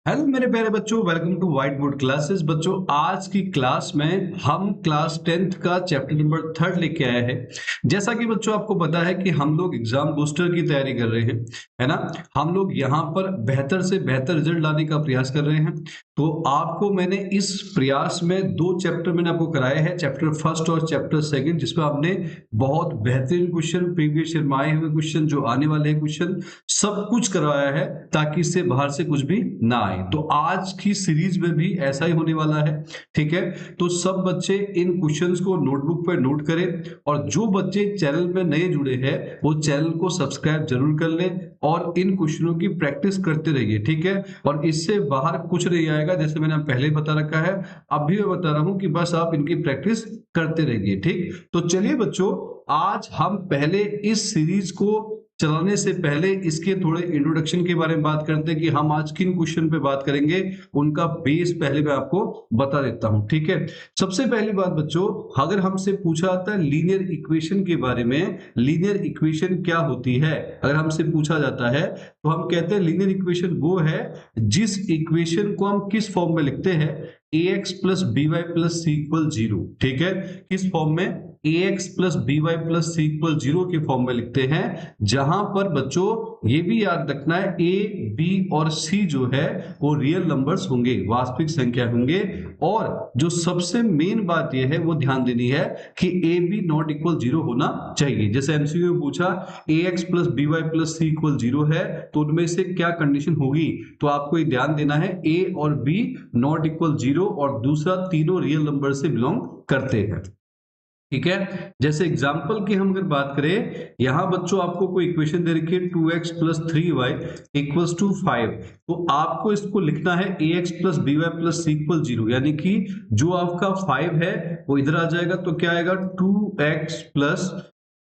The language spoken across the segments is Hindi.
हेलो मेरे प्यारे बच्चों, welcome to whiteboard classes. बच्चों, आज की क्लास में हम क्लास 10th का चैप्टर नंबर 3 लेके आए हैं। जैसा कि बच्चों आपको पता है कि हम लोग एग्जाम बूस्टर की तैयारी कर रहे हैं, है ना। हम लोग यहाँ पर बेहतर से बेहतर रिजल्ट लाने का प्रयास कर रहे हैं। तो आपको मैंने इस प्रयास में दो चैप्टर मैंने आपको कराए हैं, चैप्टर फर्स्ट और चैप्टर सेकंड, जिसमें आपने बहुत बेहतरीन क्वेश्चन, प्रीवियस ईयर में आए हुए क्वेश्चन, जो आने वाले हैं क्वेश्चन, सब कुछ करवाया है ताकि इससे बाहर से कुछ भी ना आए। तो आज की सीरीज में भी ऐसा ही होने वाला है, ठीक है। तो सब बच्चे इन क्वेश्चंस को नोटबुक पर नोट करें, और जो बच्चे चैनल में नए जुड़े हैं वो चैनल को सब्सक्राइब जरूर कर लें और इन क्वेश्चनों की प्रैक्टिस करते रहिए, ठीक है। और इससे बाहर कुछ नहीं आएगा, जैसे मैंने पहले बता रखा है, अभी मैं बता रहा हूं कि बस आप इनकी प्रैक्टिस करते रहिए, ठीक। तो चलिए बच्चों, आज हम पहले इस सीरीज को चलाने से पहले इसके थोड़े इंट्रोडक्शन के बारे में बात करते हैं कि हम आज किन क्वेश्चन पे बात करेंगे। उनका बेस पहले मैं आपको बता देता हूं, ठीक है। सबसे पहली बात बच्चों, अगर हमसे पूछा जाता है लीनियर इक्वेशन के बारे में, लीनियर इक्वेशन क्या होती है, अगर हमसे पूछा जाता है तो हम कहते हैं लीनियर इक्वेशन वो है जिस इक्वेशन को हम किस फॉर्म में लिखते हैं, ax plus B Y plus C equal zero, ठीक है। किस फॉर्म में, ax plus B Y plus C equal zero के फॉर्म में लिखते हैं, जहां पर बच्चों ये भी याद रखना है a b और c जो है वो रियल नंबर्स होंगे, वास्तविक संख्या होंगे। और जो सबसे मेन बात यह है वो ध्यान देनी है कि a b not equal zero होना चाहिए। जैसे एमसीक्यू में पूछा ax plus B Y plus C equal zero है, तो उनमें से क्या कंडीशन होगी, तो आपको ये ध्यान देना है a और b नॉट इक्वल जीरो, और दूसरा तीनों रियल नंबर से बिलोंग करते हैं, ठीक है। जैसे एग्जाम्पल की हम अगर बात करें, यहां बच्चों आपको कोई इक्वेशन दे रखी है 2x plus 3y equals to 5, तो आपको इसको लिखना है ax plus B Y plus C equal zero, यानी कि जो आपका 5 है वो इधर आ जाएगा, तो क्या आएगा 2x plus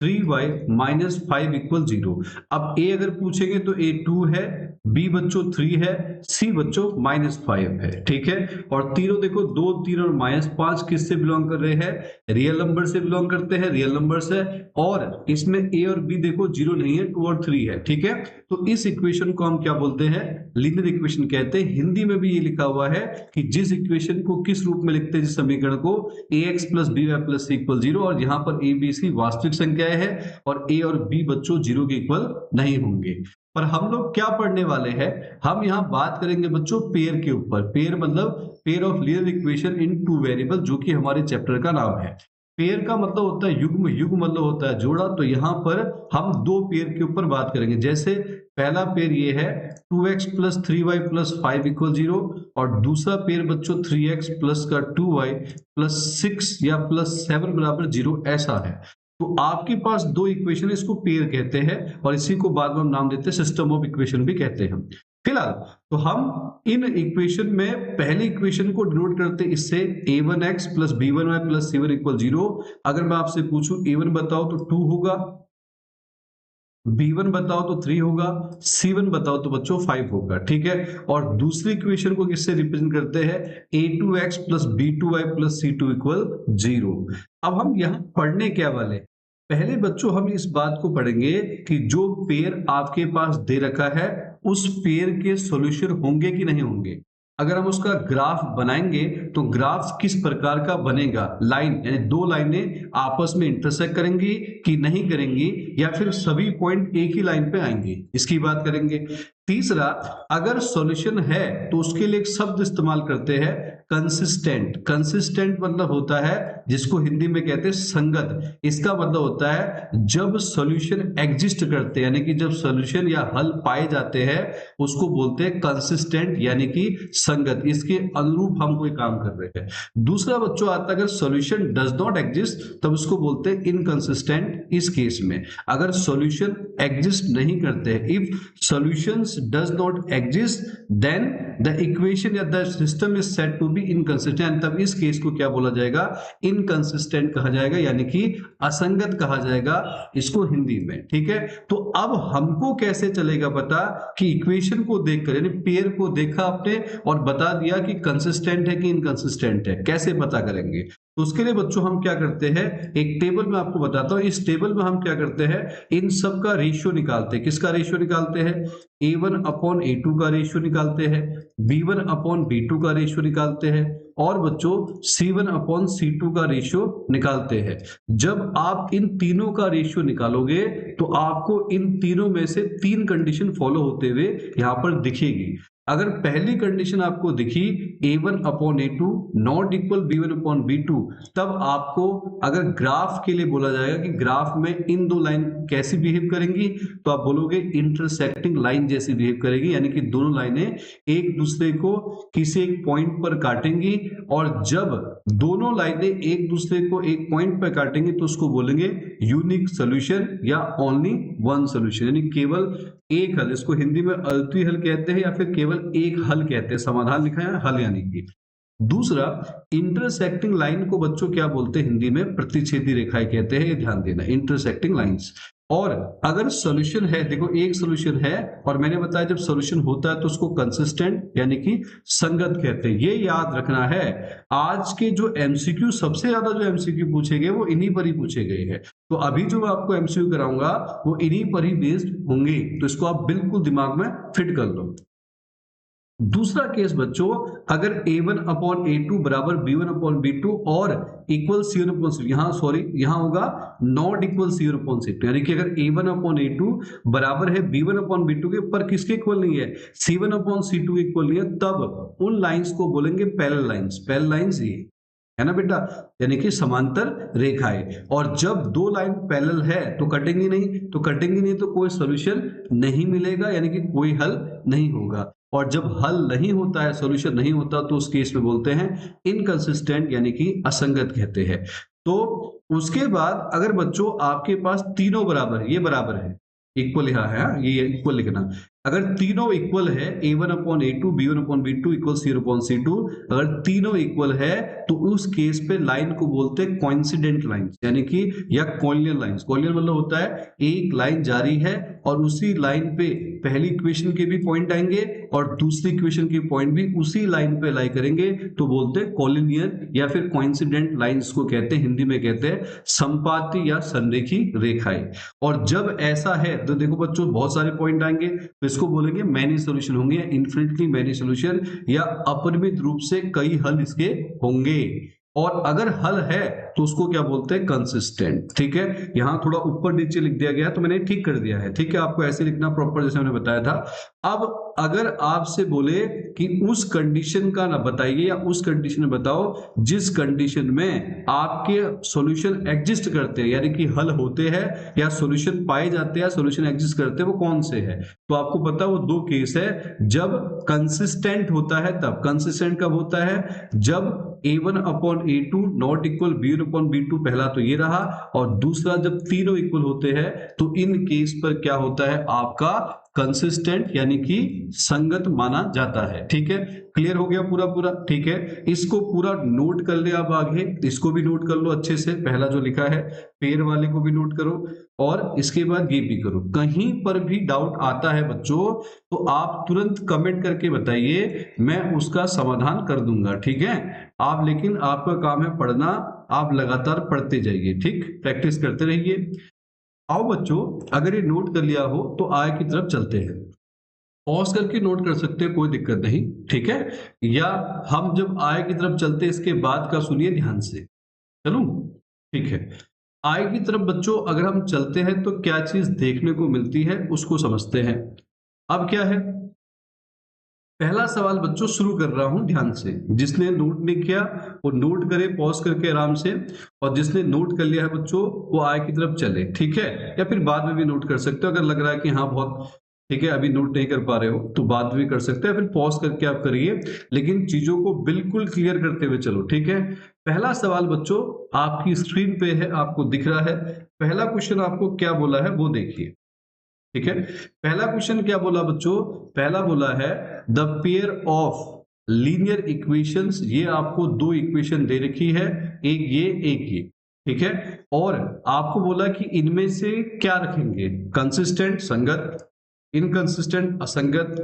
3y minus 5 equal zero. अब a अगर पूछेंगे तो a 2 है, b बच्चों 3 है, c बच्चों माइनस 5 है, ठीक है। और तीनों देखो, 2 3 और माइनस 5 किससे बिलोंग कर रहे हैं, रियल नंबर से बिलोंग करते हैं, रियल नंबर से। और इसमें a और b देखो जीरो नहीं है, 2 और 3 है, ठीक है। तो इस इक्वेशन को हम क्या बोलते हैं, लीनियर इक्वेशन कहते हैं। हिंदी में भी ये लिखा हुआ है कि जिस इक्वेशन को किस रूप में लिखते हैं, जिस समीकरण को ax plus B Y plus C equal zero, और यहाँ पर a b c वास्तविक संख्याएं है और a और b बच्चों जीरो के इक्वल नहीं होंगे। पर हम लोग क्या पढ़ने वाले हैं, हम यहाँ बात करेंगे बच्चों पेयर के ऊपर। पेयर मतलब pair of linear equation in two variable, जो कि हमारे चैप्टर का नाम है। पेयर का मतलब होता है युग्म, युग्म मतलब होता है जोड़ा। तो यहाँ पर हम दो पेयर के ऊपर बात करेंगे। जैसे पहला पेयर ये है 2x plus 3y plus 5 equal zero, और दूसरा पेयर बच्चों 3x प्लस का 2y प्लस 6 या प्लस 7 बराबर जीरो, ऐसा है। तो आपके पास दो इक्वेशन, इसको पेयर कहते हैं, और इसी को बाद में हम नाम देते हैं सिस्टम ऑफ इक्वेशन भी कहते हैं। फिलहाल तो हम इन इक्वेशन में पहले इक्वेशन को डिनोट करते हैं इससे, a1x plus b1y plus c1 equal zero. अगर मैं आपसे पूछूं a1 बताओ तो 2 होगा, b1 बताओ तो 3 होगा, c1 बताओ तो बच्चों 5 होगा, ठीक है। और दूसरी इक्वेशन को किससे रिप्रेजेंट करते हैं, a2x plus b2y plus c2 equal zero. अब हम यहाँ पढ़ने क्या वाले, पहले बच्चों हम इस बात को पढ़ेंगे कि जो पेयर आपके पास दे रखा है उस पेयर के सॉल्यूशन होंगे कि नहीं होंगे। अगर हम उसका ग्राफ बनाएंगे तो ग्राफ किस प्रकार का बनेगा, लाइन यानी दो लाइनें आपस में इंटरसेक्ट करेंगी कि नहीं करेंगी, या फिर सभी पॉइंट एक ही लाइन पे आएंगे, इसकी बात करेंगे। तीसरा, अगर सॉल्यूशन है तो उसके लिए एक शब्द इस्तेमाल करते हैं कंसिस्टेंट। कंसिस्टेंट मतलब होता है जिसको हिंदी में कहते हैं संगत। इसका मतलब होता है जब सॉल्यूशन एग्जिस्ट करते हैं, यानी कि जब सॉल्यूशन या हल पाए जाते हैं, उसको बोलते हैं कंसिस्टेंट यानी कि संगत। इसके अनुरूप हम कोई काम कर रहे हैं। दूसरा बच्चों आता है अगर सॉल्यूशन डज नॉट एग्जिस्ट, तब उसको बोलते हैं इनकंसिस्टेंट। इस केस में अगर सॉल्यूशन एग्जिस्ट नहीं करते, if solutions does not exist then the equation या the system is said to be inconsistent, तब इस केस को क्या बोला जाएगा, इनकंसिस्टेंट कहा जाएगा, यानी कि असंगत कहा जाएगा इसको हिंदी में, ठीक है। तो अब हमको कैसे चलेगा पता कि इक्वेशन को देखकर, यानी पेयर को देखा आपने और बता दिया कि कंसिस्टेंट है कि इनकंसिस्टेंट है, कैसे पता करेंगे। तो उसके लिए बच्चों हम क्या करते हैं, एक टेबल में आपको बताता हूं। इस टेबल में हम क्या करते हैं, इन सब का रेशियो निकालते हैं। किसका रेशियो निकालते हैं, A1/A2 का रेशियो निकालते हैं, B1/B2 का रेशियो निकालते हैं, और बच्चों C1/C2 का रेशियो निकालते हैं। जब आप इन तीनों का रेशियो निकालोगे तो आपको इन तीनों में से 3 कंडीशन फॉलो होते हुए यहां पर दिखेगी। अगर पहली कंडीशन आपको दिखी A1/A2 नॉट इक्वल B1/B2, तब आपको अगर ग्राफ के लिए बोला जाएगा कि ग्राफ में इन दो लाइन कैसी बिहेव करेंगी, तो आप बोलोगे इंटरसेक्टिंग लाइन जैसी बिहेव करेगी, यानी कि दोनों लाइनें एक दूसरे को किसी एक पॉइंट पर काटेंगी। और जब दोनों लाइनें एक दूसरे को एक पॉइंट पर काटेंगे तो उसको बोलेंगे यूनिक सोल्यूशन या ओनली वन सोल्यूशन, यानी केवल एक हल। इसको हिंदी में अद्वितीय हल कहते हैं या फिर केवल एक हल कहते हैं। समाधान लिखा है हल, यानी कि। दूसरा, इंटरसेक्टिंग लाइन को बच्चों क्या बोलते हैं हिंदी में, प्रतिच्छेदी रेखाएं कहते हैं। ये ध्यान देना, इंटरसेक्टिंग लाइंस। और अगर सॉल्यूशन है, देखो एक सॉल्यूशन है और मैंने बताया जब सॉल्यूशन होता है तो उसको कंसिस्टेंट यानी कि संगत कहते हैं। ये याद रखना है। आज के जो एमसीक्यू, सबसे ज्यादा जो एमसीक्यू पूछे गए वो इन्हीं पर ही पूछे गए हैं। तो अभी जो मैं आपको एमसीक्यू कराऊंगा वो इन्हीं पर ही बेस्ड होंगे, तो इसको आप बिल्कुल दिमाग में फिट कर लो। दूसरा केस बच्चों, अगर A1/A2 बराबर B1/B2 और इक्वल C1/C2, यहां होगा नॉट इक्वल C1/C2, यानी कि अगर A1/A2 बराबर है B1/B2 के, पर किसके इक्वल नहीं है, C1/C2 के इक्वल नहीं है, तब उन लाइंस को बोलेंगे पैरेलल लाइंस। पैरेलल लाइंस ये है ना बेटा, यानी कि समांतर रेखाएं। और जब दो लाइन पैरेलल है तो कटेंगी नहीं, तो कोई सॉल्यूशन नहीं मिलेगा, यानी कि कोई हल नहीं होगा। और जब हल नहीं होता है, सॉल्यूशन नहीं होता, तो उस केस में बोलते हैं इनकंसिस्टेंट, यानी कि असंगत कहते हैं। तो उसके बाद अगर बच्चों आपके पास तीनों बराबर है, ये बराबर है, इक्वल यहाँ है, ये इक्वल लिखना। अगर तीनों इक्वल है, A1/A2 B1/B2 इक्वल C1/C2, अगर तीनों इक्वल है तो उस केस पे लाइन को बोलते हैं कोइंसिडेंट लाइंस, यानी कि या कॉलिनियर लाइंस। कॉलिनियर मतलब होता है एक लाइन जारी है और उसी लाइन पे पहली इक्वेशन के भी पॉइंट आएंगे और दूसरी इक्वेशन के पॉइंट भी उसी लाइन पे लाई करेंगे, तो बोलते हैं कॉलिनियर या फिर कोइंसिडेंट लाइंस को कहते हैं। हिंदी में कहते हैं संपाती या संरेखी रेखाएं। और जब ऐसा है तो देखो बच्चों बहुत सारे पॉइंट आएंगे, तो इसको बोलेंगे मैनी सॉल्यूशन होंगे, इन्फिनिटली मैनी सॉल्यूशन, या अपरिमित रूप से कई हल इसके होंगे। और अगर हल है तो उसको क्या बोलते हैं, कंसिस्टेंट। ठीक है, यहां थोड़ा ऊपर नीचे लिख दिया गया तो मैंने ठीक कर दिया है। ठीक है, आपको ऐसे लिखना प्रॉपर, जैसे मैंने बताया था। अब अगर आपसे बोले कि उस कंडीशन का ना बताइए या उस कंडीशन में बताओ जिस कंडीशन में आपके सॉल्यूशन एग्जिस्ट करते हैं, यानी कि हल होते हैं या सॉल्यूशन पाए जाते हैं, सॉल्यूशन एग्जिस्ट करते हैं, वो कौन से है, तो आपको पता है वो दो केस है। जब कंसिस्टेंट होता है तब। कंसिस्टेंट कब होता है, जब A1/A2 नॉट इक्वल B1/B2, पहला तो ये रहा, और दूसरा जब तीनों इक्वल होते हैं तो इन केस पर क्या होता है, आपका कंसिस्टेंट यानी कि संगत माना जाता है। ठीक है, क्लियर हो गया पूरा। ठीक है, इसको पूरा नोट कर ले आप आगे, इसको भी नोट कर लो अच्छे से, पहला जो लिखा है पेड़ वाले को भी नोट करो और इसके बाद ये भी करो। कहीं पर भी डाउट आता है बच्चों तो आप तुरंत कमेंट करके बताइए, मैं उसका समाधान कर दूंगा। ठीक है, आप लेकिन आपका काम है पढ़ना, आप लगातार पढ़ते जाइए, ठीक, प्रैक्टिस करते रहिए। आओ बच्चों, अगर ये नोट कर लिया हो तो आय की तरफ चलते हैं। पॉज करके नोट कर सकते हैं, कोई दिक्कत नहीं। ठीक है, या हम जब आय की तरफ चलते इसके बाद का सुनिए ध्यान से। चलूं, ठीक है। आय की तरफ बच्चों अगर हम चलते हैं तो क्या चीज देखने को मिलती है उसको समझते हैं। अब क्या है, पहला सवाल बच्चों शुरू कर रहा हूं ध्यान से। जिसने नोट नहीं किया वो नोट करे पॉज करके आराम से, और जिसने नोट कर लिया है बच्चों वो आय की तरफ चले। ठीक है, या फिर बाद में भी नोट कर सकते हो, अगर लग रहा है कि हाँ बहुत ठीक है अभी नोट नहीं कर पा रहे हो तो बाद में भी कर सकते हैं, फिर पॉज करके आप करिए, लेकिन चीजों को बिल्कुल क्लियर करते हुए चलो। ठीक है, पहला सवाल बच्चों आपकी स्क्रीन पे है, आपको दिख रहा है। पहला क्वेश्चन आपको क्या बोला है वो देखिए। ठीक है, पहला क्वेश्चन क्या बोला बच्चों, पहला बोला है the pair of linear equations. ये आपको दो इक्वेशन दे रखी है, एक ये। ठीक है, और आपको बोला कि इनमें से क्या रखेंगे, कंसिस्टेंट संगत, इनकंसिस्टेंट असंगत,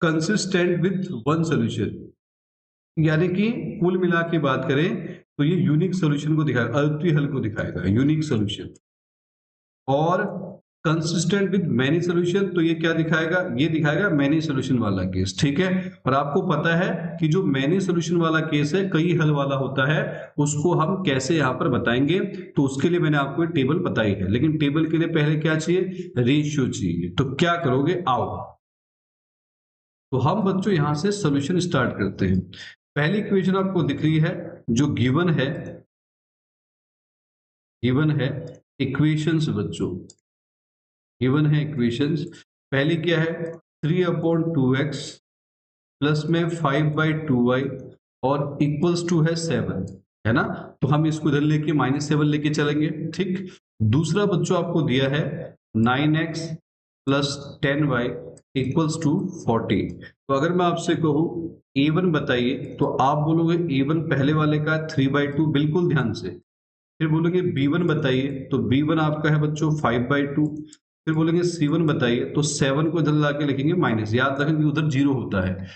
कंसिस्टेंट विथ वन सॉल्यूशन। यानी कि कुल मिला के बात करें तो ये यूनिक सोल्यूशन को दिखाएगा, अद्वितीय हल को दिखाएगा, यूनिक सोल्यूशन। और कंसिस्टेंट विद मैनी सोल्यूशन, तो ये क्या दिखाएगा, ये दिखाएगा मैनी सोल्यूशन वाला केस, ठीक है। और आपको पता है कि जो मैनी सोल्यूशन वाला केस है, कई हल वाला होता है, उसको हम कैसे यहाँ पर बताएंगे, तो उसके लिए मैंने आपको एक टेबल बताई है। लेकिन टेबल के लिए पहले क्या चाहिए, रेशियो चाहिए। तो क्या करोगे, आओ तो हम बच्चों यहां से सोल्यूशन स्टार्ट करते हैं। पहली इक्वेशन आपको दिख रही है, जो गिवन है इक्वेशंस बच्चों, गिवन है इक्वेशंस। पहली क्या है, 3/2x प्लस में 5/2y और इक्वल्स टू है 7, है ना। तो हम इसको इधर लेके -7 लेके चलेंगे, ठीक। दूसरा बच्चों आपको दिया है 9x plus 10y equals to 40। तो अगर मैं आपसे कहूँ a1 बताइए, तो आप बोलोगे a1 पहले वाले का 3/2, बिल्कुल ध्यान से। फिर बोलेंगे b1 बताइए, तो b1 आपका है बच्चों 5/2। फिर बोलेंगे c1 बताइए, तो 7 को इधर लाके लिखेंगे माइनस, याद रखेंगे उधर 0 होता है,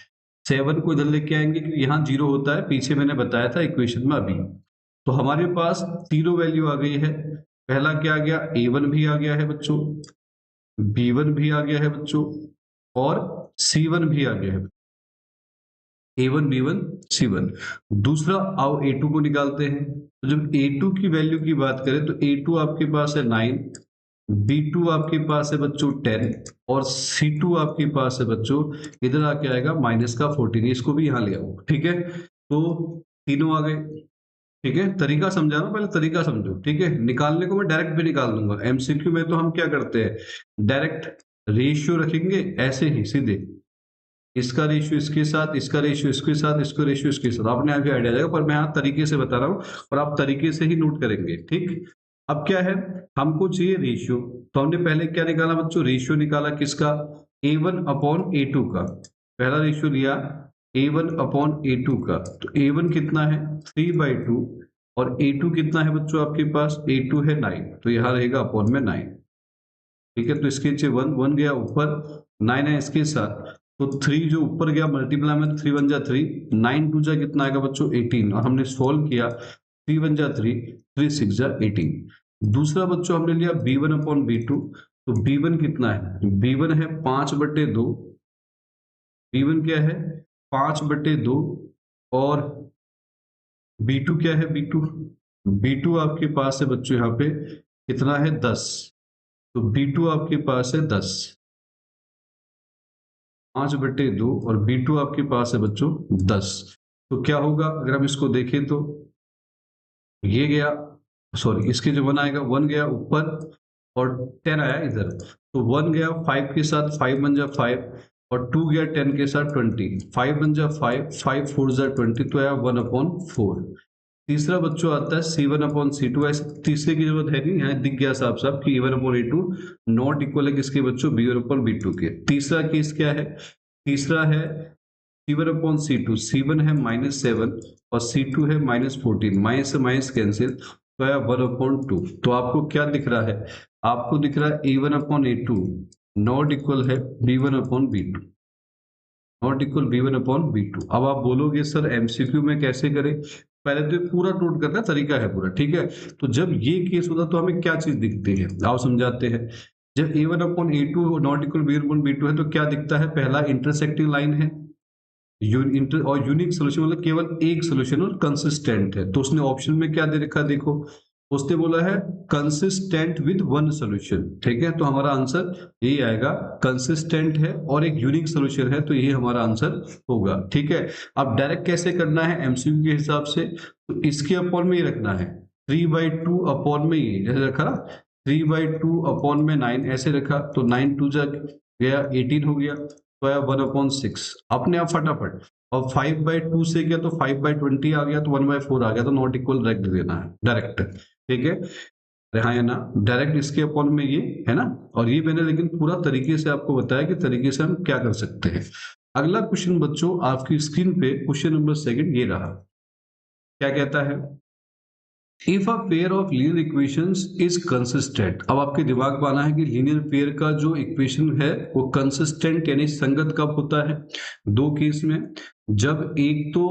7 को इधर लेके आएंगे क्योंकि यहाँ 0 होता है, पीछे मैंने बताया था इक्वेशन में अभी। तो हमारे पास तीनों वैल्यू आ गई है। पहला क्या आ गया, a1 भी आ गया है बच्चों, b1 भी आ गया है बच्चों, और c1 भी आ गया है, a1 b1 c1। दूसरा आओ a2 को निकालते हैं। तो जब a2 की वैल्यू की बात करें, तो a2 आपके पास है 9, b2 आपके पास है बच्चों 10, और c2 आपके पास है बच्चों, इधर आके आएगा माइनस का 14। इसको भी यहाँ ले आओ, ठीक है। तो तीनों आ गए, ठीक है। तरीका समझा ना, पहले तरीका समझो, ठीक है। निकालने को मैं डायरेक्ट भी निकाल दूंगा, एमसीक्यू में तो हम क्या करते हैं, डायरेक्ट रेशियो रखेंगे ऐसे ही सीधे, इसका रेशियो इसके साथ, इसका रेशियो इसके साथ, इसका रेशियो इसके साथ, आपने आगे आइडिया जाएगा। पर मैं यहाँ तरीके से बता रहा हूँ और आप तरीके से ही नोट करेंगे, ठीक। अब क्या है, हमको चाहिए रेशियो। तो हमने पहले क्या निकाला बच्चों, रेशियो निकाला किसका, a1/a2 का। पहला रेशियो लिया a1/a2 का। तो a1 कितना है 3/2, और a2 कितना है बच्चों आपके पास, a2 है 9, तो यहाँ रहेगा अपॉन में 9, ठीक है। तो इसके नीचे 1 गया ऊपर, 9 है इसके साथ, तो 3 जो ऊपर गया मल्टीप्लाई में, 3 1 जा 3, 9 2 जा कितना आएगा बच्चों 18, और हमने सोल्व किया, 3 1 जा 3, 3 6 जा 18। दूसरा बच्चों हमने लिया b1/b2। तो b1 कितना है, b1 है 5/2, b1 क्या है 5/2, और b2 क्या है, b2 आपके पास है बच्चों यहाँ पे कितना है 10। तो b2 आपके पास है 10, 5/2, और b2 आपके पास है बच्चों 10। तो क्या होगा, अगर हम इसको देखें तो ये गया, सॉरी इसके जो 1 आएगा, 1 गया ऊपर और 10 आया इधर। तो 1 गया 5 के साथ, 5 1 जा 5, और 2 गया 10 के साथ 20, 5 1 जा 5, 5 4 जा 20, तो आया 1/4। तीसरा बच्चों आता है c1/c2। ऐसे तीसरे की जरूरत है नहीं, यहाँ दिख गया साफ साफ कि a1/a2 नॉट इक्वल है किसके बच्चों, b1/b2 के। तीसरा केस क्या है, तीसरा है c1/c2, c1 है -7 और c2 है -14, माइनस से माइनस कैंसिल, तो आया 1/2। तो आपको क्या दिख रहा है, आपको दिख रहा है a1/a2 नॉट इक्वल है b1/b2, नॉट इक्वल b1/b2। अब आप बोलोगे सर एमसीक्यू में कैसे करें, पहले तो पूरा नोट करना तरीका है पूरा, ठीक है। तो जब ये केस होता तो हमें क्या चीज दिखती है, आओ समझाते हैं। जब a1/a2 नॉट इक्वल b1/b2 है, तो क्या दिखता है, पहला इंटरसेक्टिंग लाइन है, और यूनिक सोल्यूशन मतलब केवल एक सोल्यूशन और कंसिस्टेंट है। तो उसने ऑप्शन में क्या दे रखा, देखो उसने बोला है कंसिस्टेंट विद वन सोल्यूशन, ठीक है। तो हमारा आंसर यही आएगा, कंसिस्टेंट है और एक यूनिक सोल्यूशन है, तो यही हमारा आंसर होगा, ठीक है। अब डायरेक्ट कैसे करना है एमसीक्यू के हिसाब से, तो इसके अपॉन में ही रखना है, 3/2 अपॉन में ही जैसे रखा ना, 3/2 अपॉन में 9 ऐसे रखा, तो 9 2 जा गया 18 हो गया, तो आया 1/6 अपने आप फटाफट। और 5/2 से गया तो 5/20 आ गया, तो 1/4 आ गया, तो नॉट इक्वल डायरेक्ट देना है, डायरेक्ट, ठीक है। हाँ है ना, डायरेक्ट इसके अपॉन में ये है ना। और ये मैंने लेकिन पूरा तरीके से आपको बताया कि तरीके से हम क्या कर सकते हैं। अगला क्वेश्चन बच्चों आपकी स्क्रीन पे क्वेश्चन नंबर 2 ये रहा, क्या कहता है, if a pair of linear equations is consistent. अब आपके दिमाग में आना है कि लीनियर पेयर का जो इक्वेशन है वो कंसिस्टेंट यानी संगत कब होता है, दो केस में। जब एक तो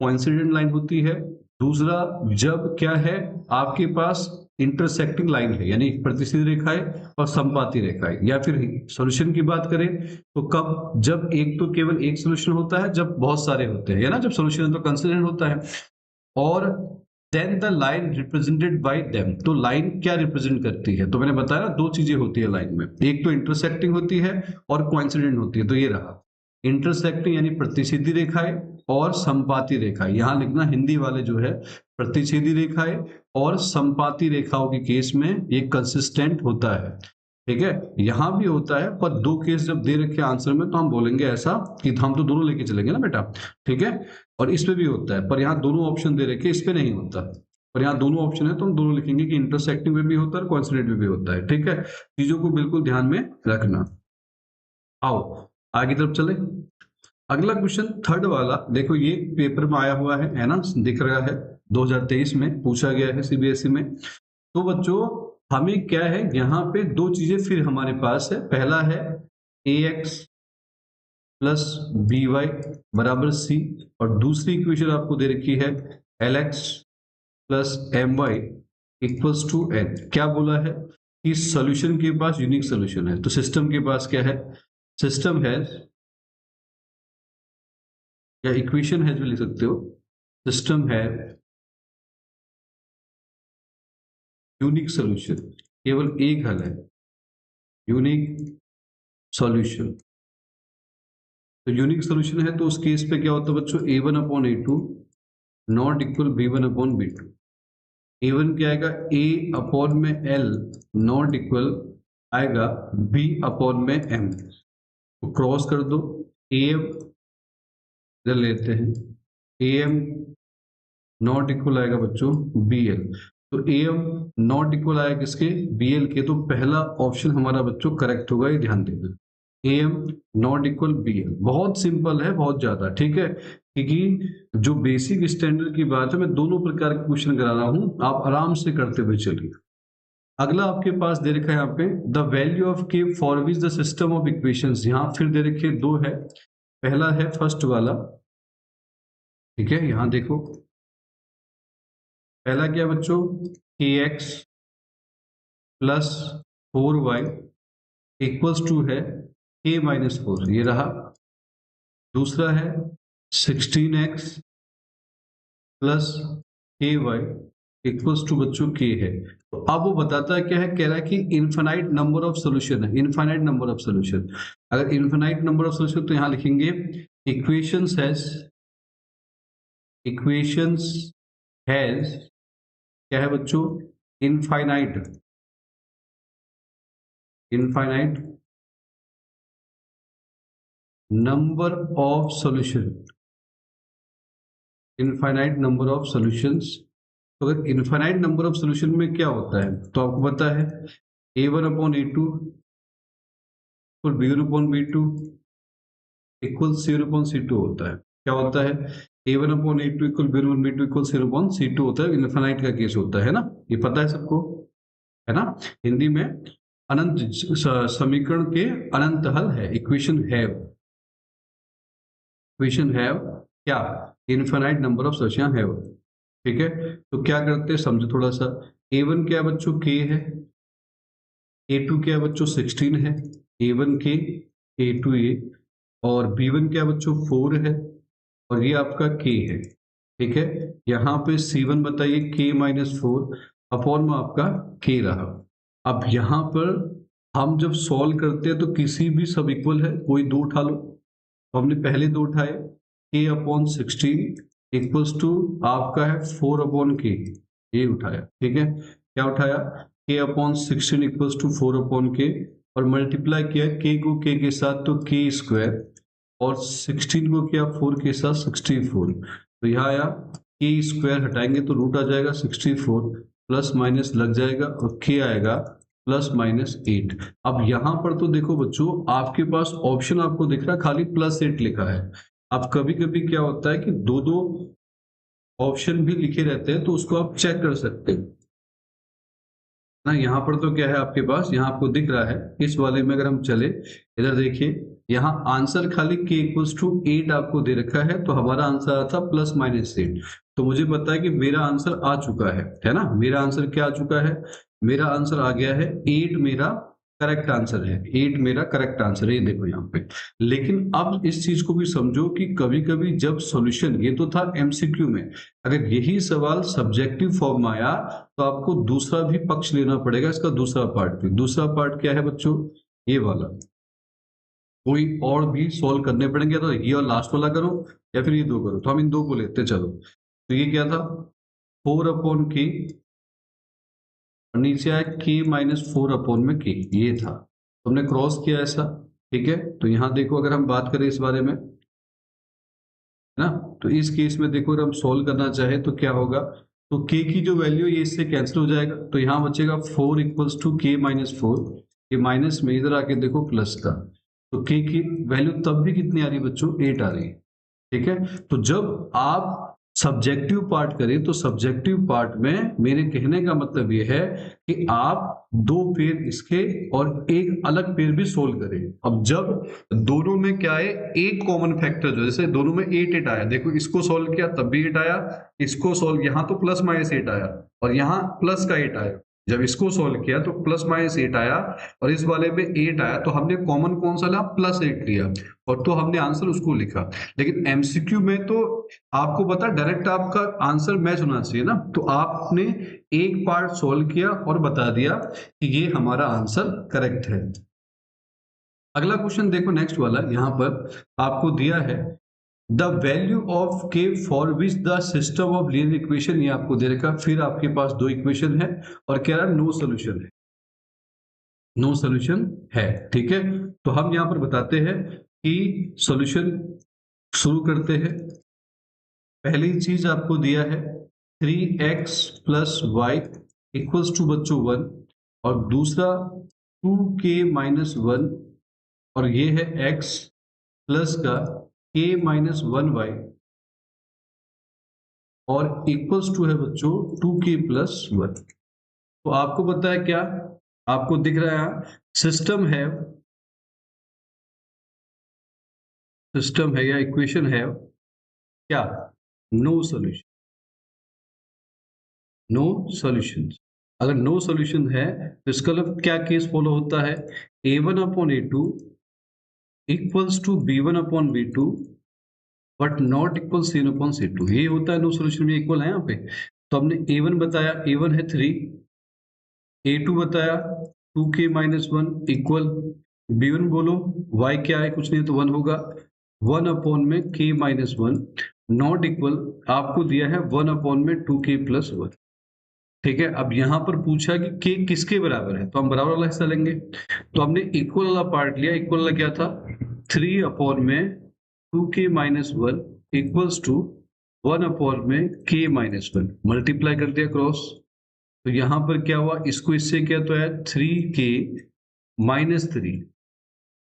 कोइंसिडेंट लाइन होती है, दूसरा जब क्या है आपके पास इंटरसेक्टिंग लाइन है, यानी प्रतिसीधी रेखाएं और संपाती रेखाएं। या फिर सॉल्यूशन की बात करें तो कब, जब एक तो केवल एक सॉल्यूशन होता है, जब बहुत सारे होते हैं, है ना, जब सॉल्यूशन है तो कंसिडेंट होता है। और then the line represented by them, तो लाइन क्या रिप्रेजेंट करती है, तो मैंने बताया ना दो चीजें होती है लाइन में, एक तो इंटरसेक्टिंग होती है और कोइंसिडेंट होती है। तो ये रहा इंटरसेक्टिंग यानी प्रतिच्छेदी रेखाएं और संपाती रेखाएं। यहां लिखना हिंदी वाले जो है, प्रतिच्छेदी रेखाएं और संपाती रेखाओं के केस में ये कंसिस्टेंट होता है। ठीक है, यहां भी होता है, पर दो केस जब दे रखे आंसर में तो हम बोलेंगे ऐसा कि हम तो दोनों लेके चलेंगे ना बेटा। ठीक है, और इस पे भी होता है, पर यहाँ दोनों ऑप्शन दे रखे, इस पे नहीं होता। पर यहाँ दोनों ऑप्शन है तो हम दोनों लिखेंगे कि इंटरसेक्टिंग में भी होता है और कोइंसिडेंट में भी होता है। ठीक है, चीजों को बिल्कुल ध्यान में रखना। आओ आगे तरफ चले। अगला क्वेश्चन थर्ड वाला देखो, ये पेपर में आया हुआ है ना, दिख रहा है, 2023 में पूछा गया है सीबीएसई में। तो बच्चों हमें क्या है, यहाँ पे दो चीजें फिर हमारे पास है। पहला है ax प्लस बी वाई बराबर सी, और दूसरी इक्वेशन आपको दे रखी है lx plus M Y equals to N. क्या बोला है कि सॉल्यूशन के पास यूनिक सॉल्यूशन है, तो सिस्टम के पास क्या है, सिस्टम है, या इक्वेशन है जो लिख सकते हो, सिस्टम है यूनिक सॉल्यूशन, केवल एक हल है, यूनिक सॉल्यूशन। तो यूनिक सॉल्यूशन है तो उस केस पे क्या होता है बच्चों, a1 upon a2 not equal b1 upon b2। a1 क्या आएगा, a अपॉन में l नॉट इक्वल आएगा b अपॉन में m। तो क्रॉस कर दो, am इधर लेते हैं, am नॉट इक्वल आएगा बच्चों bl। तो am नॉट इक्वल आएगा किसके, bl के। तो पहला ऑप्शन हमारा बच्चों करेक्ट होगा, ये ध्यान देना, am नॉट इक्वल bl। बहुत सिंपल है, बहुत ज्यादा। ठीक है, क्योंकि जो बेसिक स्टैंडर्ड की बात है, मैं दोनों प्रकार के क्वेश्चन करा रहा हूं, आप आराम से करते हुए चलिए। अगला आपके पास दे रखा है यहाँ पे, द वैल्यू ऑफ के for which the system of equations. यहाँ फिर दे रखे दो है, पहला है फर्स्ट वाला। ठीक है, यहाँ देखो पहला क्या बच्चों, K X plus 4y equals to है k माइनस 4, ये रहा। दूसरा है 16x plus K Y equals to बच्चों k है। तो अब वो बताता है क्या है, कह रहा है कि इनफाइनाइट नंबर ऑफ सॉल्यूशन है, इनफाइनाइट नंबर ऑफ सॉल्यूशन। अगर इनफाइनाइट नंबर ऑफ सॉल्यूशन तो यहां लिखेंगे इक्वेशंस हैज क्या है बच्चों, infinite number of solution, infinite number of solutions. तो अगर इनफाइनाइट नंबर ऑफ सॉल्यूशन में क्या होता है, तो आपको पता है a1 upon a2 equal b1 upon b2 equal c1 upon c2 होता है। क्या होता है, a1 upon a2 equal b1 upon b2 equal c1 upon c2 होता है। इनफाइनाइट का केस होता है ना, ये पता है सबको, है ना। हिंदी में अनंत समीकरण के अनंत हल है, इक्वेशन हैव क्या, infinite number of solution have. ठीक है, तो क्या करते हैं समझो थोड़ा सा। a1 क्या बच्चों k है, a2 क्या बच्चों 16 है, a1 k a2 a, और b1 क्या बच्चों 4 है, और ये आपका k है। ठीक है, यहाँ पे c1 बताइए k माइनस 4 अपॉन में आपका k रहा। अब यहाँ पर हम जब सॉल्व करते हैं तो किसी भी सब इक्वल है, कोई दो उठा लो। तो हमने पहले दो उठाए, k अपॉन 16 इक्वल्स टू आपका है 4 अपॉन k, ये उठाया। ठीक है, क्या उठाया, k upon 16 equals to 4 upon k, और मल्टीप्लाई किया k को k के साथ तो k स्क्वायर, और 16 को किया 4 के साथ 64। तो यहाँ आया k स्क्वायर हटाएंगे तो रूट आ जाएगा 64, प्लस माइनस लग जाएगा और k आएगा प्लस माइनस 8। अब यहां पर तो देखो बच्चों आपके पास ऑप्शन आपको दिख रहा है खाली प्लस 8 लिखा है। अब कभी कभी क्या होता है कि दो दो ऑप्शन भी लिखे रहते हैं, तो उसको आप चेक कर सकते हैं। ना। यहाँ पर तो क्या है आपके पास, यहाँ आपको दिख रहा है, इस वाले में अगर हम चले, इधर देखिए, यहाँ आंसर खाली k इक्वल्स टू 8 आपको दे रखा है, तो हमारा आंसर आया था +-8। तो मुझे पता है कि मेरा आंसर आ चुका है ना। मेरा आंसर क्या आ चुका है, मेरा आंसर आ गया है 8, मेरा करेक्ट आंसर है, 8 मेरा करेक्ट आंसर है, ये देखो यहाँ पे। लेकिन अब इस चीज को भी समझो कि कभी कभी जब सॉल्यूशन, ये तो था एमसीक्यू में, अगर यही सवाल सब्जेक्टिव फॉर्म में आया तो आपको दूसरा भी पक्ष लेना पड़ेगा, इसका दूसरा पार्ट भी। दूसरा पार्ट क्या है बच्चों, ये वाला, कोई और भी सॉल्व करने पड़ेंगे, तो ये और लास्ट वाला करो या फिर ये दो करो, तो हम इन दो को लेते चलो। तो ये क्या था, 4/k, और नीचे आया k-4/k, ये था, तो हमने क्रॉस किया ऐसा, ठीक है। तो यहाँ देखो, अगर हम बात करें इस बारे में, है ना, तो इस केस में देखो, अगर हम सॉल्व करना चाहे तो क्या होगा, तो k की जो वैल्यू ये इससे कैंसिल हो जाएगा, तो यहाँ बचेगा 4 इक्वल्स टू k-4, ये माइनस में इधर आके देखो प्लस का, तो k की वैल्यू तब भी कितनी आ रही है बच्चों, 8 आ रही है, ठीक है। तो जब आप सब्जेक्टिव पार्ट करें, तो सब्जेक्टिव पार्ट में मेरे कहने का मतलब यह है कि आप दो पेयर इसके और एक अलग पेयर भी सोल्व करें। अब जब दोनों में क्या है, एक कॉमन फैक्टर, जो जैसे दोनों में 8 आया, देखो इसको सोल्व किया तब भी 8 आया, इसको सोल्व, यहाँ तो +-8 आया और यहाँ प्लस का 8 आया। जब इसको सोल्व किया तो +-8 आया और इस वाले में 8 आया, तो हमने कॉमन कौन सा लिया, +8 लिया, और तो हमने आंसर उसको लिखा। लेकिन एमसीक्यू में तो आपको पता, डायरेक्ट आपका आंसर मैच होना चाहिए ना, तो आपने एक पार्ट सॉल्व किया और बता दिया कि ये हमारा आंसर करेक्ट है। अगला क्वेश्चन देखो, नेक्स्ट वाला, यहां पर आपको दिया है the value of k for which the system of linear equation, ये आपको दे रखा, फिर आपके पास दो इक्वेशन है और कह रहा है नो सोल्यूशन है, नो सोल्यूशन है, ठीक है। तो हम यहां पर बताते हैं कि सॉल्यूशन शुरू करते हैं। पहली चीज आपको दिया है 3x plus Y equals to बच्चों 1, और दूसरा 2k-1, और ये है x प्लस का k-1y, और इक्वल्स टू है बच्चों 2k+1। तो आपको पता है क्या, आपको दिख रहा है सिस्टम है या इक्वेशन है क्या, नो सॉल्यूशन, नो सॉल्यूशन। अगर नो सॉल्यूशन है तो इसका मतलब क्या केस फॉलो होता है, a1/a2 equals to b1/b2 but not equal c1/c2, ये होता है नो सॉल्यूशन में, इक्वल है यहाँ पे। तो हमने a1 बताया, a1 है 3, a2 बताया 2k-1 इक्वल, b1 बोलो, y क्या है, कुछ नहीं तो 1 होगा, 1/k-1 नॉट इक्वल, आपको दिया है 1/2k+1, ठीक है। अब यहां पर पूछा कि k किसके बराबर है, तो हम बराबर वाला हिस्सा लेंगे, तो हमने इक्वल वाला पार्ट लिया। इक्वल वाला क्या था, 3/2k-1 equals to 1/k-1, multiply कर दिया क्रॉस, तो यहां पर क्या हुआ, इसको इससे क्या तो है 3k-3,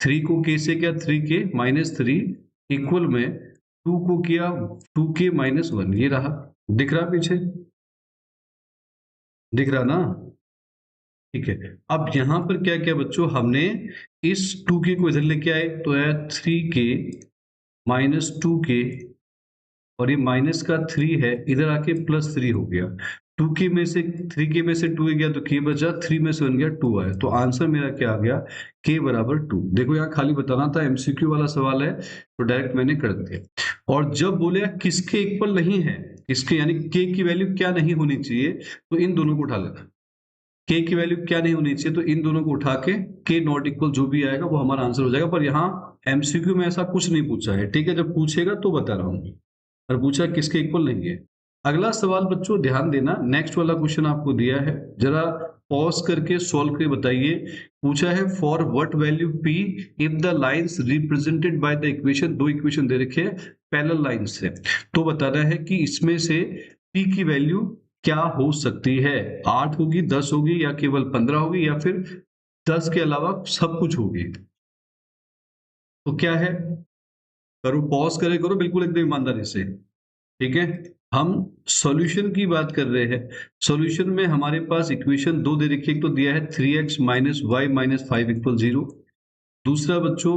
3 को k से क्या 3k-3 इक्वल में 2 को किया 2k-1, ये रहा, दिख रहा पीछे, दिख रहा ना, ठीक है। अब यहां पर क्या किया बच्चों, हमने इस 2k को इधर लेके आए, तो है 3k-2k, और ये माइनस का 3 है, इधर आके +3 हो गया, 2k में से 3k में से 2 गया तो k बचा, 3 में से 1 गया 2 आया, तो आंसर मेरा क्या आ गया, k बराबर 2। देखो यहाँ खाली बताना था, एमसीक्यू वाला सवाल है तो डायरेक्ट मैंने कर दिया। और जब बोले किसके इक्वल नहीं है, किसके, यानी k की वैल्यू क्या नहीं होनी चाहिए, तो इन दोनों को उठा लेना, k की वैल्यू क्या नहीं होनी चाहिए, तो इन दोनों को उठा के k नॉट इक्वल जो भी आएगा वो हमारा आंसर हो जाएगा। पर यहाँ एमसीक्यू में ऐसा कुछ नहीं पूछा है, ठीक है, जब पूछेगा तो बता रहा हूँ, और पूछा किसके इक्वल नहीं है। अगला सवाल बच्चों ध्यान देना, नेक्स्ट वाला क्वेश्चन आपको दिया है, जरा पॉज करके सॉल्व करके बताइए। पूछा है for what value p if the lines represented by the equation, दो इक्वेशन दे रखे हैं पैरेलल लाइंस से, तो बताना है कि इसमें से p की वैल्यू क्या हो सकती है, 8 होगी, 10 होगी, या केवल 15 होगी, या फिर 10 के अलावा सब कुछ होगी। तो क्या है, करो, पॉज करे करो बिल्कुल एकदम ईमानदारी से, ठीक है। हम सॉल्यूशन की बात कर रहे हैं। सॉल्यूशन में हमारे पास इक्वेशन दो दे रखी है, एक तो दिया है 3x minus Y minus 5 equal 0, दूसरा बच्चों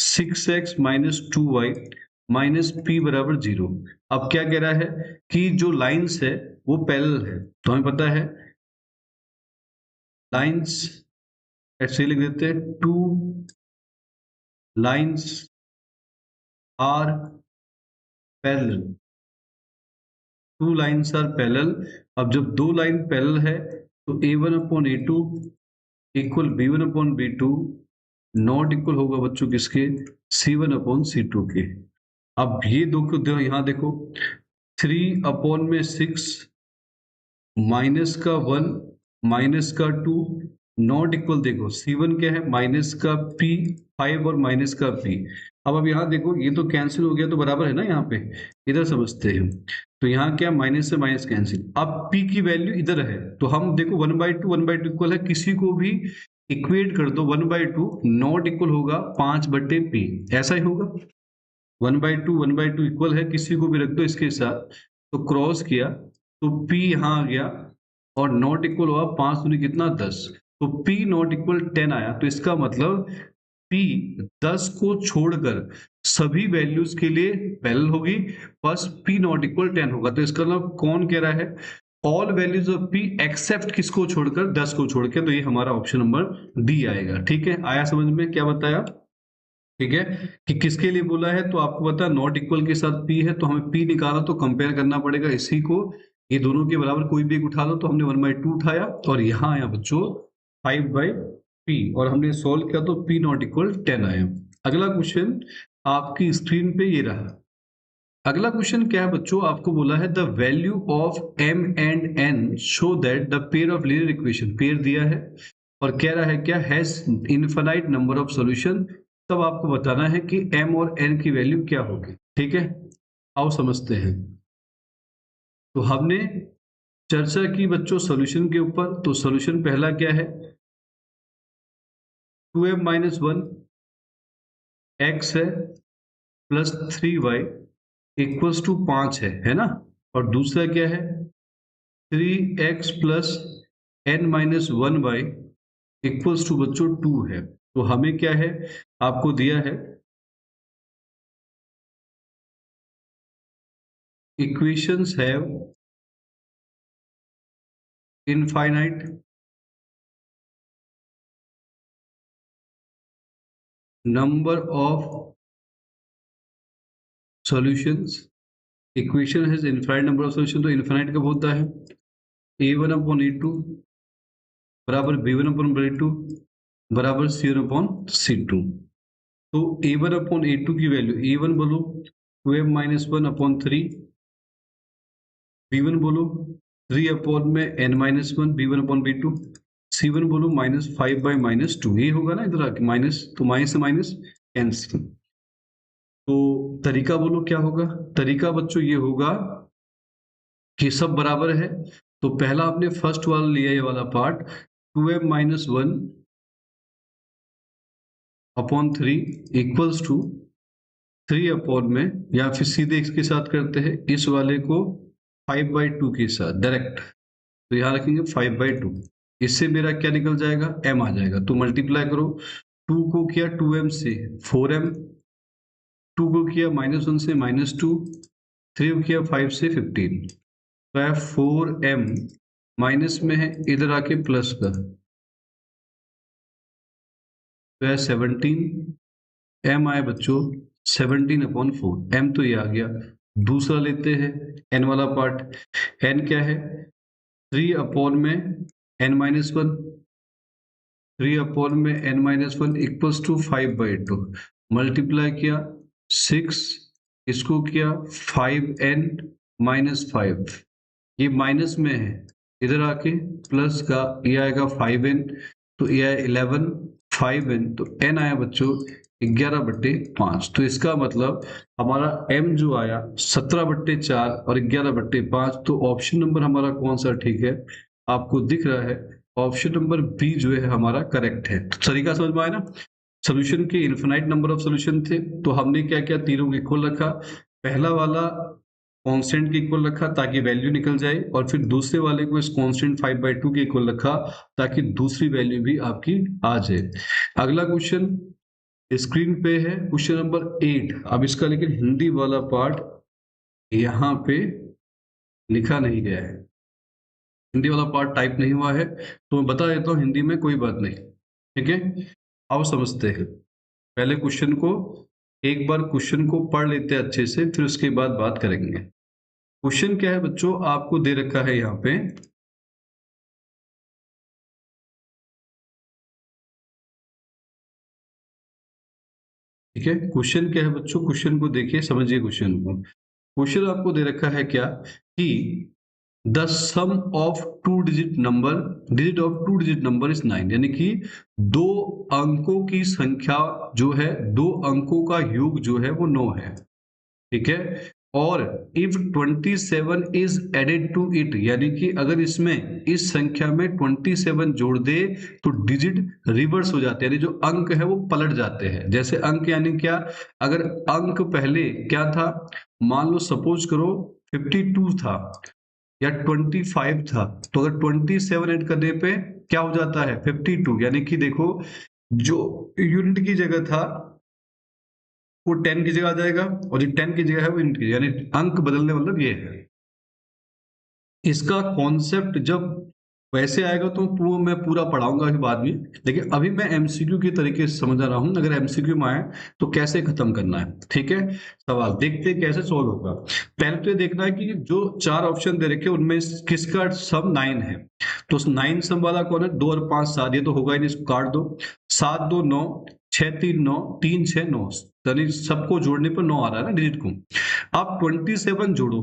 6x minus 2y minus P बराबर 0। अब क्या कह रहा है कि जो लाइंस है वो पैरेलल है, तो हमें पता है लाइंस ऐसे लिख देते हैं, two lines are parallel, two lines are parallel. अब जब दो लाइन पैरेलल है तो a1 upon a2 equal b1 upon b2 not equal होगा बच्चों किसके, c1 अपॉन c2 के। अब ये दो यहाँ देखो 3 अपॉन में 6 माइनस का 1 माइनस का 2 नॉट इक्वल, देखो c1 क्या है माइनस का p 5 और माइनस का p। अब यहाँ देखो ये तो कैंसिल हो गया तो बराबर है ना, यहाँ पे इधर समझते हैं, तो यहाँ क्या माइनस से माइनस कैंसिल। अब p की वैल्यू इधर है तो हम देखो 1/2 इक्वल है, किसी को भी इक्वेट कर दो 1/2 नॉट इक्वल होगा 5/p, ऐसा ही होगा। 1/2 इक्वल है, किसी को भी रख दो इसके साथ, तो क्रॉस किया तो p यहाँ आ गया और नॉट इक्वल हुआ 5 दूनी कितना 10, तो p नॉट इक्वल 10 आया। तो इसका मतलब p 10 को छोड़कर सभी वैल्यूज के लिए पैरेलल होगी, बस p नॉट इक्वल 10 होगा। तो इसका मतलब कौन कह रहा है, all values of p except किसको छोड़कर, 10 को छोड़कर। तो ये हमारा ऑप्शन नंबर डी आएगा। ठीक है, आया समझ में क्या बताया। ठीक है, कि किसके लिए बोला है, तो आपको पता नॉट इक्वल के साथ p है तो हमें p निकाला तो कंपेयर करना पड़ेगा इसी को, ये दोनों के बराबर कोई भी एक उठा लो, तो हमने 1/2 उठाया और यहाँ आया बच्चों 5/p और हमने सोल्व किया तो p नॉट इक्वल 10 आया। अगला क्वेश्चन आपकी स्क्रीन पे ये रहा। अगला क्वेश्चन क्या है बच्चों, आपको बोला है the value of m and n show that the pair of linear equation, pair दिया है और कह रहा है क्या, has infinite number of solution. तब आपको बताना है कि m और n की वैल्यू क्या होगी। ठीक है, आओ समझते हैं। तो हमने चर्चा की बच्चों सॉल्यूशन के ऊपर, तो सॉल्यूशन पहला क्या है, 2m माइनस 1 x है प्लस 3y इक्वल्स टू 5 है ना, और दूसरा क्या है 3x plus n minus 1y equals to बच्चों 2 है। तो हमें क्या है, आपको दिया है equations have infinite number of solutions, equation has infinite number of solution. तो इनफाइनाइट कब होता है, a1 अपॉन a2 बराबर b1 अपॉन b2 बराबर c1 अपॉन c2। तो a1 अपॉन a2 की वैल्यू, a1 बोलो 2m माइनस 1 अपॉन 3, b1 बोलो 3 अपॉन में n minus 1 b1 upon b2, c1 बोलो माइनस 5 बाई माइनस 2, ये होगा ना इधर आके माइनस, तो माइनस से माइनस कैंसिल। तो तरीका बोलो क्या होगा, तरीका बच्चों ये होगा कि सब बराबर है, तो पहला आपने फर्स्ट वाला लिया, ये वाला part 2m minus 1 upon 3 equals to 3 upon में, या फिर सीधे इसके साथ करते हैं इस वाले को 5/2 के साथ डायरेक्ट, तो यहाँ रखेंगे 5/2, इससे मेरा क्या निकल जाएगा, m आ जाएगा। तो मल्टीप्लाई करो, 2 को किया 2m से 4m, 2 को किया -1 से -2, 3 को किया 5 से 15, तो है 4m माइनस में है इधर आके प्लस का, तो है 17, m आए बच्चों 17/4, m तो ये आ गया। दूसरा लेते हैं n वाला पार्ट, n क्या है 3 अपॉन में n माइनस 1, 3 अपॉन में n minus 1 equals to 5/2, multiply किया 6, इसको किया 5n माइनस 5, ये माइनस में है इधर आके प्लस का, ये आएगा 5n, तो ये आया 11, 5n, तो n आया बच्चों 11/5। तो इसका मतलब हमारा m जो आया 17/4 और 11/5, तो ऑप्शन नंबर हमारा कौन सा ठीक है, आपको दिख रहा है ऑप्शन नंबर बी जो है हमारा करेक्ट है। तो तरीका समझ में आया ना, सोल्यूशन के इनफिनाइट नंबर ऑफ सोल्यूशन थे, तो हमने क्या क्या तीनों को इक्वल रखा, पहला वाला कांस्टेंट के इक्वल रखा ताकि वैल्यू निकल जाए, और फिर दूसरे वाले को इस कांस्टेंट 5/2 के इक्वल रखा ताकि दूसरी वैल्यू भी आपकी आ जाए। अगला क्वेश्चन स्क्रीन पे है, क्वेश्चन नंबर 8। अब इसका लेकिन हिंदी वाला पार्ट यहाँ पे लिखा नहीं गया है, हिंदी वाला पार्ट टाइप नहीं हुआ है, तो मैं बता देता हूँ हिंदी में, कोई बात नहीं, ठीक है। आओ समझते हैं पहले क्वेश्चन को, एक बार क्वेश्चन को पढ़ लेते हैं अच्छे से, फिर उसके बाद बात करेंगे। क्वेश्चन क्या है बच्चों, आपको दे रखा है यहाँ पे, ठीक है। क्वेश्चन क्या है बच्चों, क्वेश्चन को देखिए, समझिए क्वेश्चन को। क्वेश्चन आपको दे रखा है क्या कि the sum of digit of two digit number is 9, यानी कि दो अंकों की संख्या जो है, दो अंकों का योग जो है वो 9 है, ठीक है। और if 27 is added to it, यानी कि अगर इसमें इस संख्या में 27 जोड़ दे तो डिजिट रिवर्स हो जाते हैं, यानी जो अंक है वो पलट जाते हैं। जैसे अंक यानी क्या, अगर अंक पहले क्या था, मान लो सपोज करो 52 था या 25 था, तो अगर 27 ऐड करने पे क्या हो जाता है 52, यानी कि देखो जो यूनिट की जगह था वो 10 की जगह आ जाएगा, और जो 10 की जगह है वो यूनिट की जगह, यानी अंक बदलने मतलब ये है। इसका कॉन्सेप्ट जब वैसे आएगा तो वो मैं पूरा पढ़ाऊंगा अभी बाद में, लेकिन अभी मैं एमसीक्यू के तरीके से समझा रहा हूं, अगर एमसीक्यू में आए तो कैसे खत्म करना है, ठीक है। सवाल देखते हैं कैसे सोल्व होगा। पहले तो ये देखना है कि जो चार ऑप्शन दे रखे उनमें किसका सम 9 है, तो 9 सम वाला कौन है, 2 और 5 7, ये तो होगा ही नहीं, इसको काट दो। 7 2 9, 6 3 9, 3 6 9, यानी सबको जोड़ने पर 9 आ रहा है ना डिजिट को। आप 27 जोड़ो,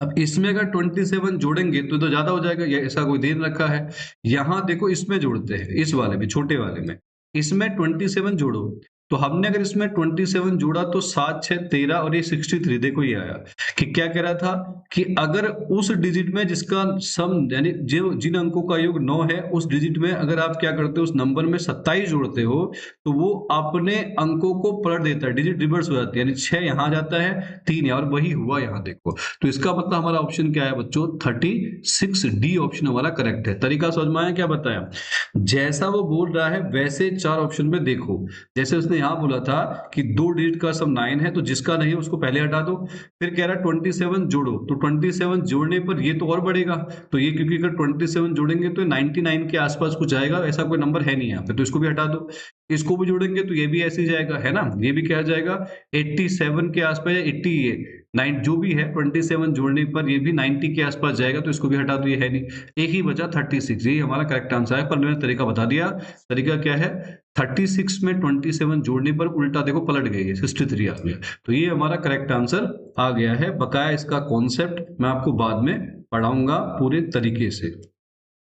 अब इसमें अगर 27 जोड़ेंगे तो ज्यादा हो जाएगा, या ऐसा कोई देर रखा है। यहां देखो इसमें जोड़ते हैं, इस वाले में, छोटे वाले में, इसमें 27 जोड़ो, तो हमने अगर इसमें 27 जोड़ा तो 7 6 13 और ये 63, देखो ये आया। कि क्या कह रहा था कि अगर उस डिजिट में जिसका सम यानी जो जिन अंकों का योग 9 है, उस डिजिट में अगर आप क्या करते हो, उस नंबर में 27 जोड़ते हो, तो वो अपने अंकों को पलट देता है, डिजिट रिवर्स हो जाती है, यानी 6 यहां जाता है, 3 और वही हुआ यहाँ देखो। तो इसका मतलब हमारा ऑप्शन क्या है बच्चों, 36D ऑप्शन हमारा करेक्ट है। तरीका समझ में आया क्या बताया, जैसा वो बोल रहा है वैसे चार ऑप्शन में देखो। जैसे उसने यहां बोला था कि दो डिजिट का सम 9 है, तो जिसका नहीं है उसको पहले हटा दो। फिर कह रहा है 27 जोड़ो, तो 27 जोड़ने पर ये तो और बढ़ेगा, तो ये क्योंकि अगर 27 जोड़ेंगे तो 99 के आसपास कुछ आएगा, ऐसा कोई नंबर है नहीं यहाँ पे, तो इसको भी हटा दो। इसको भी जोड़ेंगे तो ये भी ऐसे ही जाएगा, है ना, ये भी क्या जाएगा 87 के आसपास, या 80 9 जो भी है 27 जोड़ने पर ये भी 90 के आसपास जाएगा, तो इसको भी हटा दो, ये है नहीं। एक ही बचा 36, यही हमारा करेक्ट आंसर है, पर मैंने तरीका बता दिया। तरीका क्या है, 36 में 27 जोड़ने पर उल्टा देखो पलट गई है, 63 आ गया, तो ये हमारा करेक्ट आंसर आ गया है। बकाया इसका कॉन्सेप्ट मैं आपको बाद में पढ़ाऊंगा पूरे तरीके से।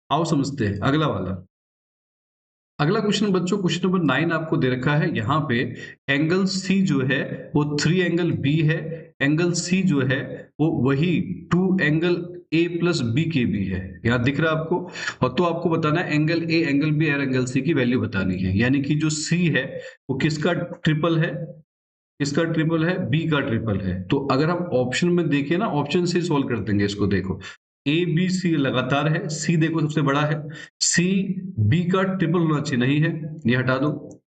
आओ समझते हैं अगला वाला। अगला क्वेश्चन बच्चों, क्वेश्चन नंबर 9 आपको दे रखा है यहाँ पे, एंगल सी जो है वो 3 एंगल बी है, एंगल सी जो है वो वही 2 एंगल ए प्लस बी के बी है, यहाँ दिख रहा है आपको। और तो आपको बताना है एंगल ए, एंगल बी और एंगल सी की वैल्यू बतानी है, यानी कि जो सी है वो किसका ट्रिपल है, किसका ट्रिपल है, बी का ट्रिपल है। तो अगर हम ऑप्शन में देखें ना, ऑप्शन से सॉल्व कर देंगे इसको, देखो ए बी सी लगातार है, सी देखो सबसे बड़ा है, सी बी का ट्रिपल होना चाहिए, नहीं है, ये हटा दो।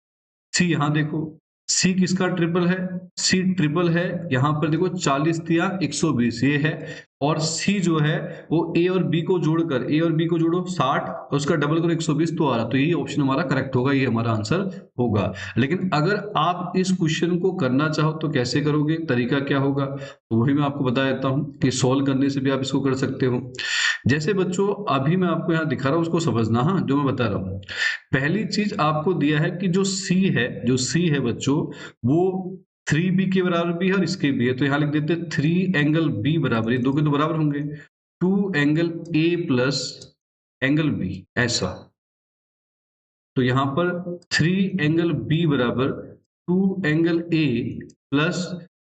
सी यहां देखो, सी किसका ट्रिपल है, सी ट्रिपल है, यहां पर देखो 40 या 120 ये है। और सी जो है वो ए और बी को जोड़कर, ए और बी को जोड़ो 60 और उसका डबल करो 120 तो आ रहा, तो ये ऑप्शन हमारा करेक्ट होगा, ये हमारा आंसर होगा। लेकिन अगर आप इस क्वेश्चन को करना चाहो तो कैसे करोगे, तरीका क्या होगा, तो वही मैं आपको बता देता हूं कि सॉल्व करने से भी आप इसको कर सकते हो। जैसे बच्चों अभी मैं आपको यहाँ दिखा रहा हूँ, उसको समझना, हाँ जो मैं बता रहा हूँ। पहली चीज आपको दिया है कि जो सी है, जो सी है बच्चों वो 3b के बराबर भी है और इसके भी है, तो यहाँ लिख देते 3 एंगल बी बराबर, ये दो के तो बराबर होंगे, 2 angle A plus angle B, ऐसा। तो यहाँ पर 3 एंगल बी बराबर 2 angle A plus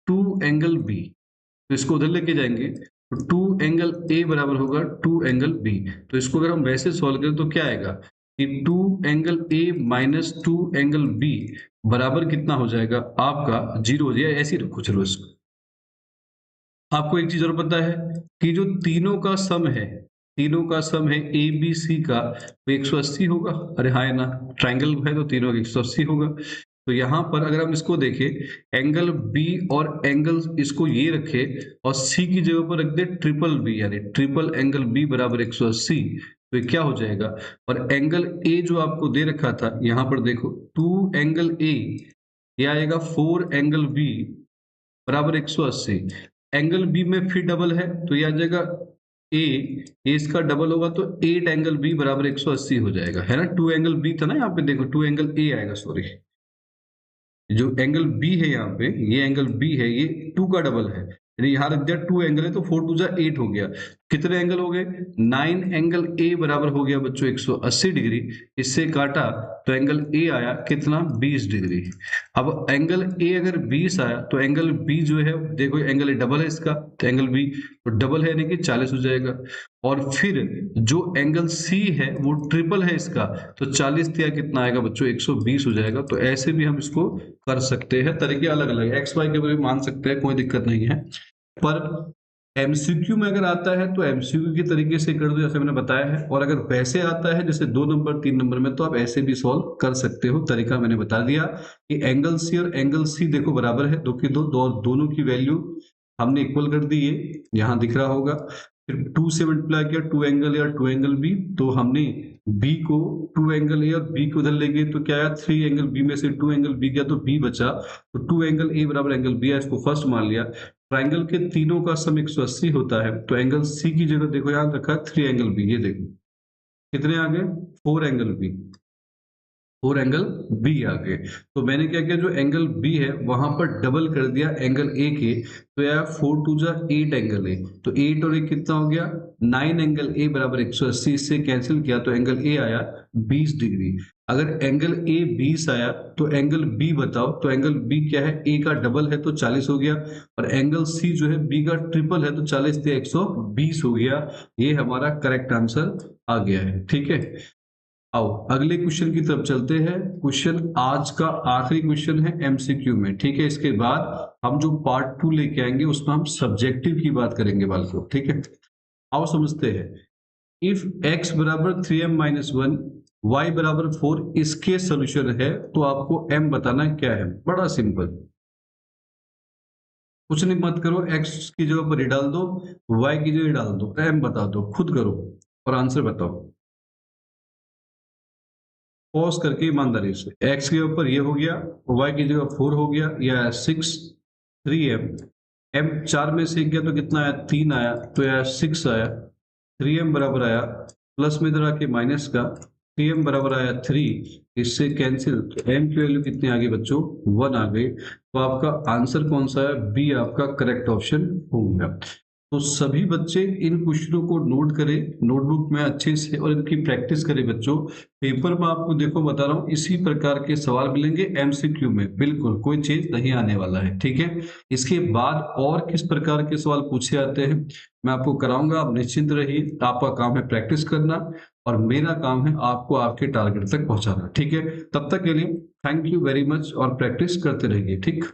2 angle B, तो इसको उधर लेके जाएंगे, तो 2 एंगल ए बराबर होगा 2 एंगल बी। तो इसको अगर हम वैसे सॉल्व करें तो क्या आएगा कि 2 angle A minus 2 angle B बराबर कितना हो जाएगा आपका 0 हो जाएगा, ऐसे ही रखो चलो इसको। आपको एक चीज और पता है कि जो तीनों का सम है, तीनों का सम है ए बी सी का, वो 180 होगा। अरे हाँ है ना, ट्राइंगल है तो तीनों का 180 होगा। तो यहाँ पर अगर हम इसको देखें, एंगल बी और एंगल इसको ये रखे और सी की जगह पर रख दे ट्रिपल बी, यानी ट्रिपल एंगल बी बराबर 180, तो ये क्या हो जाएगा। और एंगल ए जो आपको दे रखा था, यहाँ पर देखो 2 एंगल ए, ये आएगा 4 एंगल बी बराबर 180। एंगल बी में फिर डबल है तो ये आ जाएगा ए, इसका डबल होगा तो 8 एंगल बी बराबर 180 हो जाएगा, है ना। 2 एंगल बी था ना, यहाँ पे देखो 2 एंगल ए आएगा, सॉरी। जो एंगल बी है यहाँ पे, ये एंगल बी है, ये 2 का डबल है, यानी यहाँ रख दिया 2 एंगल है तो 4 2 जा 8 हो गया। कितने एंगल हो गए, 9 एंगल ए बराबर हो गया बच्चों 180 डिग्री। इससे काटा तो एंगल ए आया कितना, 20 डिग्री। अब एंगल ए अगर 20 आया तो एंगल बी जो है, देखो एंगल ए डबल है इसका, तो एंगल बी तो डबल है यानी कि 40 हो जाएगा। और फिर जो एंगल सी है वो ट्रिपल है इसका, तो 40 दिया कितना आएगा बच्चों, 120 हो जाएगा। तो ऐसे भी हम इसको कर सकते हैं, तरीके अलग अलग है, एक्स वाई के भी मान सकते हैं, कोई दिक्कत नहीं है। पर एमसीक्यू में अगर आता है तो एमसीक्यू के तरीके से कर दो जैसे मैंने बताया है, और अगर वैसे आता है जैसे 2 नंबर 3 नंबर में, तो आप ऐसे भी सॉल्व कर सकते हो। तरीका मैंने बता दिया कि एंगल सी और एंगल सी देखो बराबर है, दो की दो, दोनों की वैल्यू हमने इक्वल कर दी, ये यहाँ दिख रहा होगा। फिर 2 से मल्टीप्लाई किया 2 एंगल ए और 2 एंगल बी, तो हमने बी को 2 एंगल ए और बी को उधर ले गए तो क्या आया, 3 एंगल बी में से 2 एंगल बी गया तो बी बचा, तो 2 एंगल ए बराबर एंगल बी है, इसको फर्स्ट मान लिया। ट्राइंगल के तीनों का सम 180 होता है, तो एंगल सी की जगह देखो यहाँ रखा 3 एंगल बी, ये देखो कितने आ गए, 4 एंगल बी, 4 एंगल बी आ गए। तो मैंने क्या किया, जो एंगल बी है वहां पर डबल कर दिया एंगल ए के, तो यार 4 2 जा 8 एंगल ए, तो 8 और 1 कितना हो गया, 9 एंगल ए बराबर 180। इससे कैंसिल किया तो एंगल ए आया 20 डिग्री। अगर एंगल ए 20 आया तो एंगल बी बताओ, तो एंगल बी क्या है, ए का डबल है तो 40 हो गया, और एंगल सी जो है बी का ट्रिपल है तो 40 से 120 हो गया। ये हमारा करेक्ट आंसर आ गया है, ठीक है। आओ अगले क्वेश्चन की तरफ चलते हैं। क्वेश्चन आज का आखिरी क्वेश्चन है एमसीक्यू में, ठीक है। इसके बाद हम जो पार्ट 2 लेके आएंगे उसमें हम सब्जेक्टिव की बात करेंगे बालकों, ठीक है। आओ समझते हैं। इफ x बराबर 3m-1, y बराबर 4 इसके सोल्यूशन है, तो आपको m बताना क्या है। बड़ा सिंपल, कुछ नहीं मत करो, x की जगह पर ही डाल दो, y की जगह डाल दो, m बता दो, खुद करो और आंसर बताओ पॉज करके ईमानदारी से। x के ऊपर ये हो गया, y की जगह 4 हो गया, या 6 3m, m 4 में से गया तो कितना आया, 3 आया, तो यार 6 आया, 3m बराबर आया, प्लस में इधर आके माइनस का, 3m बराबर आया 3, इससे कैंसिल, तो m की वैल्यू कितनी आ गई बच्चों, 1 आ गई। तो आपका आंसर कौन सा है, बी आपका करेक्ट ऑप्शन होगा। तो सभी बच्चे इन क्वेश्चनों को नोट करें नोटबुक में अच्छे से और इनकी प्रैक्टिस करें बच्चों। पेपर में आपको देखो बता रहा हूँ इसी प्रकार के सवाल मिलेंगे एमसीक्यू में, बिल्कुल कोई चेंज नहीं आने वाला है, ठीक है। इसके बाद और किस प्रकार के सवाल पूछे जाते हैं मैं आपको कराऊंगा, आप निश्चिंत रहिए। आपका काम है प्रैक्टिस करना और मेरा काम है आपको आपके टारगेट तक पहुंचाना, ठीक है। तब तक के लिए थैंक यू वेरी मच और प्रैक्टिस करते रहिए, ठीक।